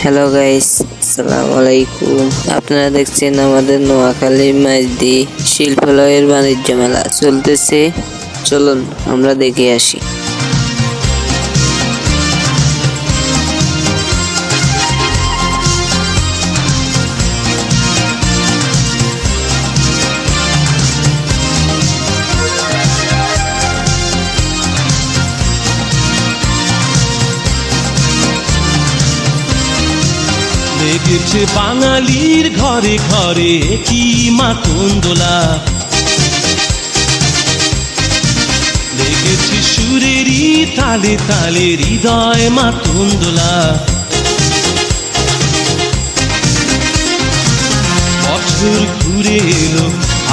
Hello guys, আসসালামু আলাইকুম। আপনারা দেখছেন আমাদের নোয়াখালী মাইজদি শিল্পালয়ের বাণিজ্য মেলা চলতেছে। চলুন আমরা দেখে আসি। লেগেছে বাঙালির ঘরে ঘরে কি মাতন দোলা, লেগেছে সুরেরই তালে তালে হৃদয় মাতন দোলা। বছর ঘুরে এলো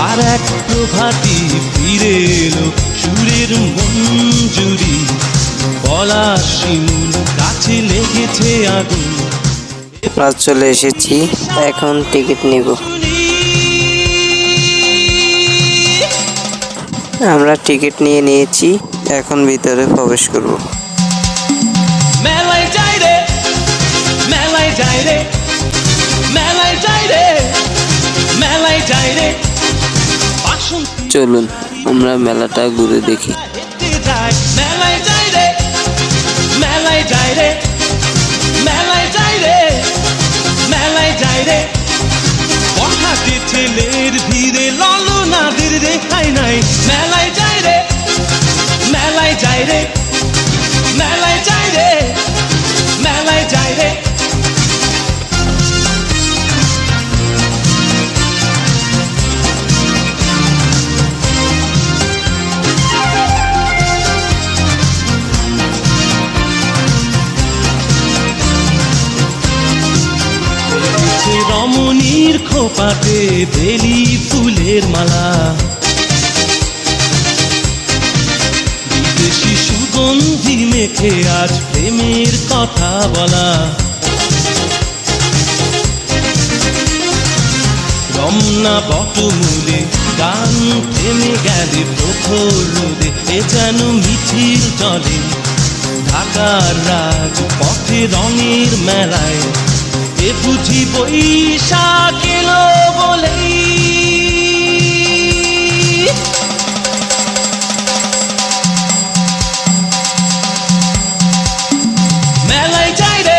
আর এক প্রভাতী ফিরে এলো, সুরের মঞ্জুরি বলা শিমুল কাছে লেগেছে আগুন। আমরা চলে এসেছি, এখন টিকিট নিব। আমরা টিকিট নিয়ে নিয়েছি, এখন ভিতরে প্রবেশ করব। মেলায় যাই রে, মেলায় যাই রে, মেলায় যাই রে, মেলায় যাই রে। চলুন আমরা মেলাটা ঘুরে দেখি। মেলায় যাই রে, মেলায় যাই রে, মেলায় যাই রে, মেলায় যাই রে। বখাটে ছেলের ভিড়ে ললনাদের রেখাই নাই। মেলায় যাই রে, মেলায় যাই রে, মেলায় যাই রে, মেলায় যাই রে। রমণীর খোপাতে বেলি ফুলের মালা, বিদেশি সুগন্ধি মেখে আজ প্রেমের কথা বলা। রমনা বটমূলে গান থেমে গেলে প্রখর রোদে, এ যেন মিছিল চলে ঢাকার রাজ পথে রঙের মেলায়। এ বুঝি বৈশাখ এলো বলেই, মেলায় যাই রে,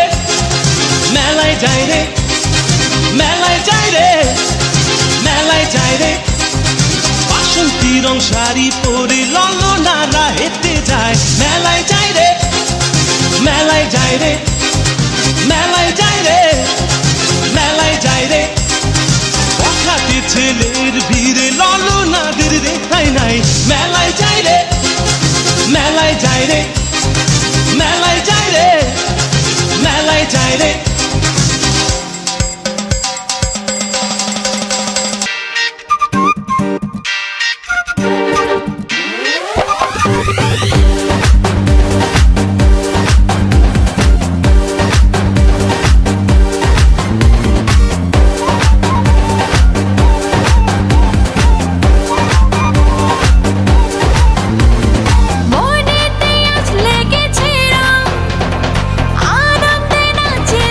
মেলায় যাই রে, মেলায় যাই রে, মেলায় যাই রে। বাসন্তী রং শাড়ি পরে ললনারা হেঁটে যায়। মেলায় যাই রে, মেলায় যাই রে, মেলায় যাই রে, মেলায় যাই রে। বখাটে ছেলের ভিড়ে ললনাদের রেখাই নাই। মেলায় যাই রে, মেলায় যাই রে, মেলায় যাই রে, মেলায় যাই রে। মনেতে আজ লেগেছে রং, আনন্দে নাচে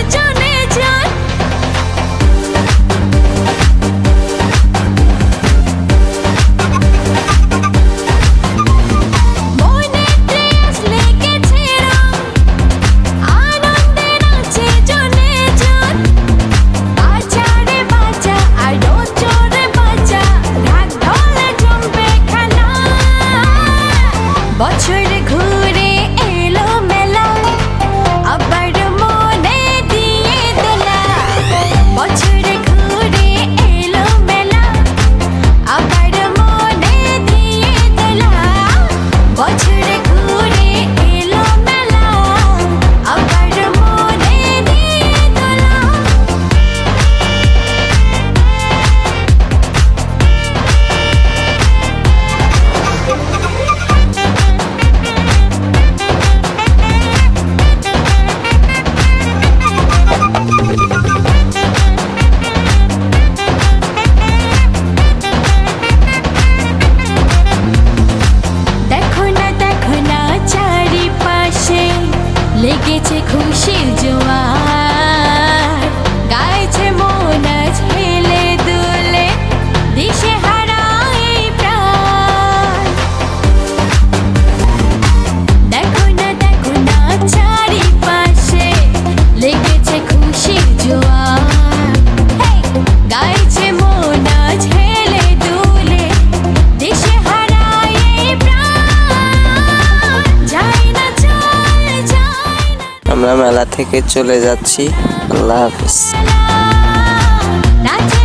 আমরা মেলা থেকে চলে যাচ্ছি। আল্লাহ হাফেজ। নাচে